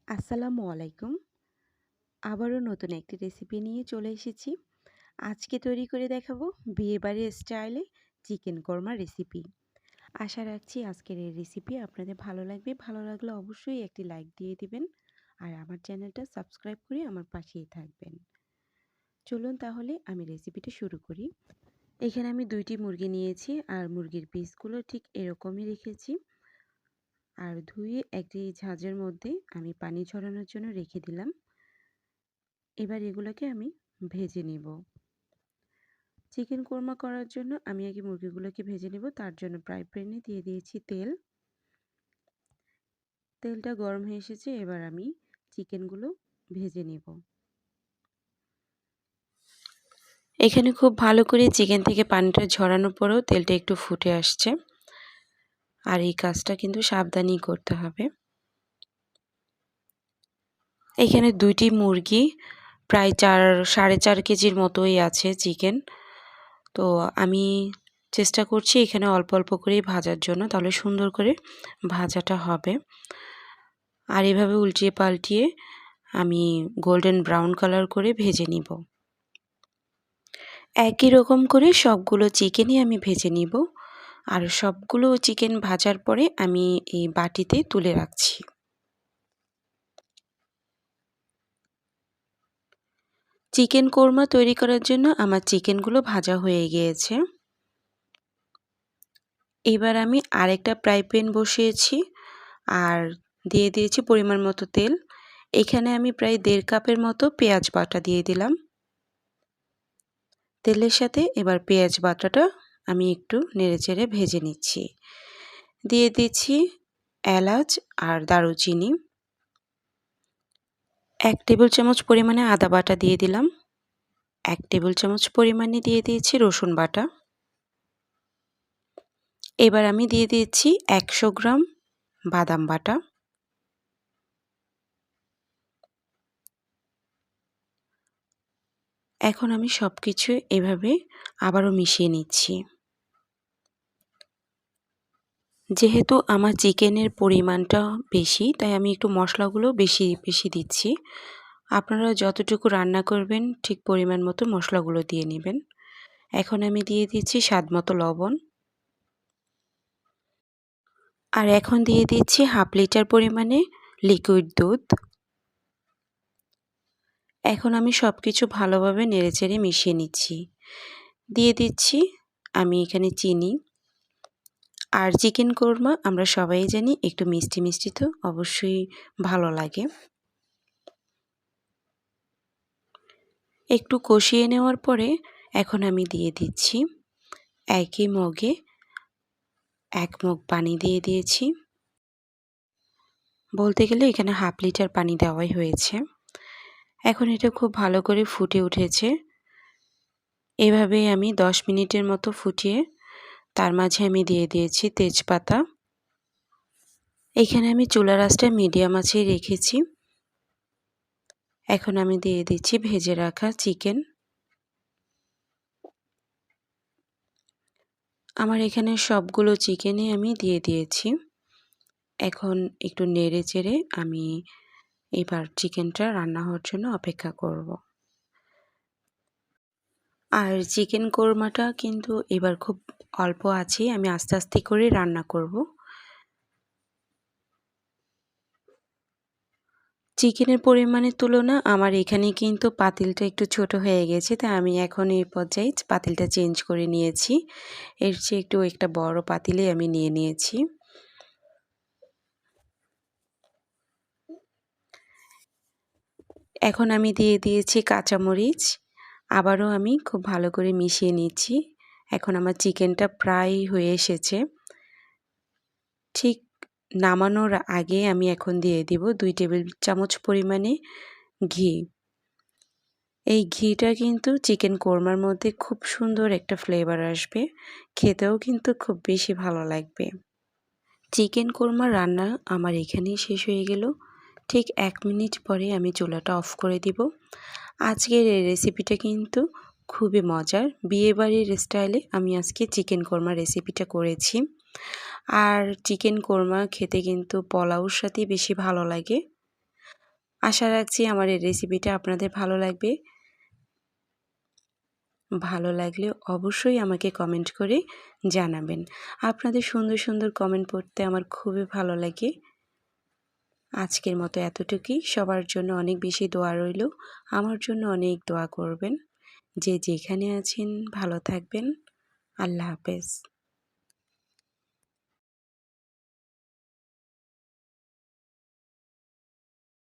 আসসালামু আলাইকুম। আবারও নতুন একটি রেসিপি নিয়ে চলে এসেছি। আজকে তৈরি করে দেখাবো বিয়েবাড়ির স্টাইলে চিকেন কোরমা রেসিপি। আশা রাখছি আজকের এই রেসিপি আপনাদের ভালো লাগবে। ভালো লাগলে অবশ্যই একটি লাইক দিয়ে দিবেন। আর আমার চ্যানেলটা সাবস্ক্রাইব করে আমার পাশেই থাকবেন। চলুন তাহলে আমি রেসিপিটা শুরু করি। এখানে আমি 2টি মুরগি নিয়েছি আর মুরগির পিসগুলো ঠিক এরকমই রেখেছি। আর ধুয়ে একটি ঝাঁঝের মধ্যে আমি পানি ঝরানোর জন্য রেখে দিলাম। এবার এগুলোকে আমি ভেজে নেব। চিকেন কোরমা করার জন্য আমি আগে মুরগিগুলোকে ভেজে নেব। তার জন্য ফ্রাই প্যানে দিয়ে দিয়েছি তেল। তেলটা গরম হয়ে এসেছে, এবার আমি চিকেনগুলো ভেজে নেব। এখানে খুব ভালো করে চিকেন থেকে পানিটা ঝরানোর পরেও তেলটা একটু ফুটে আসছে। আর এই কাজটা কিন্তু সাবধানেই করতে হবে। এখানে 2টি মুরগি প্রায় 4.5 কেজির মতোই আছে চিকেন। তো আমি চেষ্টা করছি এখানে অল্প অল্প করেই ভাজার জন্য, তাহলে সুন্দর করে ভাজাটা হবে। আর এভাবে উল্টিয়ে পাল্টিয়ে আমি গোল্ডেন ব্রাউন কালার করে ভেজে নিব। একই রকম করে সবগুলো চিকেনই আমি ভেজে নিব। আর সবগুলো চিকেন ভাজার পরে আমি এই বাটিতে তুলে রাখছি। চিকেন কোরমা তৈরি করার জন্য আমার চিকেনগুলো ভাজা হয়ে গিয়েছে। এবার আমি আরেকটা ফ্রাই প্যান বসিয়েছি আর দিয়ে দিয়েছি পরিমাণ মতো তেল। এখানে আমি প্রায় 1.5 কাপের মতো পেঁয়াজ বাটা দিয়ে দিলাম। তেলের সাথে এবার পেঁয়াজ বাটাটা আমি একটু নেড়েচেড়ে ভেজে নিচ্ছি। দিয়ে দিচ্ছি এলাচ আর দারুচিনি। 1 টেবিল চামচ পরিমাণে আদা বাটা দিয়ে দিলাম। 1 টেবিল চামচ পরিমাণে দিয়ে দিয়েছি রসুন বাটা। এবার আমি দিয়ে দিচ্ছি 100 গ্রাম বাদাম বাটা। এখন আমি সবকিছু এভাবে আবারও মিশিয়ে নিচ্ছি। যেহেতু আমার চিকেনের পরিমাণটা বেশি, তাই আমি একটু মশলাগুলো বেশি দিচ্ছি। আপনারা যতটুকু রান্না করবেন ঠিক পরিমাণ মতো মশলাগুলো দিয়ে নেবেন। এখন আমি দিয়ে দিচ্ছি স্বাদমতো লবণ। আর এখন দিয়ে দিচ্ছি 1/2 লিটার পরিমাণে লিকুইড দুধ। এখন আমি সবকিছু ভালোভাবে নেড়েচেড়ে মিশিয়ে নিচ্ছি। দিয়ে দিচ্ছি আমি এখানে চিনি। আর চিকেন কোরমা আমরা সবাই জানি একটু মিষ্টি মিষ্টি তো অবশ্যই ভালো লাগে। একটু কষিয়ে নেওয়ার পরে এখন আমি দিয়ে দিচ্ছি একই মগে 1 মগ পানি দিয়ে দিয়েছি। বলতে গেলে এখানে 1/2 লিটার পানি দেওয়াই হয়েছে। এখন এটা খুব ভালো করে ফুটে উঠেছে। এভাবেই আমি 10 মিনিটের মতো ফুটিয়ে তার মাঝে আমি দিয়ে দিয়েছি তেজপাতা। এখানে আমি চুলার আঁচটা মিডিয়াম আঁচেই রেখেছি। এখন আমি দিয়ে দিচ্ছি ভেজে রাখা চিকেন। আমার এখানে সবগুলো চিকেনই আমি দিয়ে দিয়েছি। এখন একটু নেড়েচেড়ে আমি এবার চিকেনটা রান্না হওয়ার জন্য অপেক্ষা করব। আর চিকেন কোরমাটা কিন্তু এবার খুব অল্প আছেই, আমি আস্তে আস্তে করে রান্না করব। চিকেনের পরিমাণের তুলনা আমার এখানে কিন্তু পাতিলটা একটু ছোট হয়ে গেছে, তাই আমি এখন এই পর্যায়ে পাতিলটা চেঞ্জ করে নিয়েছি। এর চেয়ে একটু একটা বড় পাতিলে আমি নিয়ে নিয়েছি। এখন আমি দিয়ে দিয়েছি কাঁচামরিচ। আবারও আমি খুব ভালো করে মিশিয়ে নিচ্ছি। এখন আমার চিকেনটা প্রায় হয়ে এসেছে। ঠিক নামানোর আগে আমি এখন দিয়ে দিব 2 টেবিল চামচ পরিমাণে ঘি। এই ঘিটা কিন্তু চিকেন কোরমার মধ্যে খুব সুন্দর একটা ফ্লেভার আসবে। খেতেও কিন্তু খুব বেশি ভালো লাগবে। চিকেন কোরমা রান্না আমার এখানেই শেষ হয়ে গেল। ঠিক 1 মিনিট পরে আমি চুলাটা অফ করে দিব। আজকের এই রেসিপিটা কিন্তু খুবই মজার। বিয়েবাড়ির স্টাইলে আমি আজকে চিকেন কোরমা রেসিপিটা করেছি। আর চিকেন কোরমা খেতে কিন্তু পোলাওর সাথে বেশি ভালো লাগে। আশা রাখছি আমার এই রেসিপিটা আপনাদের ভালো লাগবে। ভালো লাগলে অবশ্যই আমাকে কমেন্ট করে জানাবেন। আপনাদের সুন্দর সুন্দর কমেন্ট পড়তে আমার খুবই ভালো লাগে। আজকের মতো এতটুকুই। সবার জন্য অনেক বেশি দোয়া রইল। আমার জন্য অনেক দোয়া করবেন। যে যেখানে আছেন ভালো থাকবেন। আল্লাহ হাফেজ।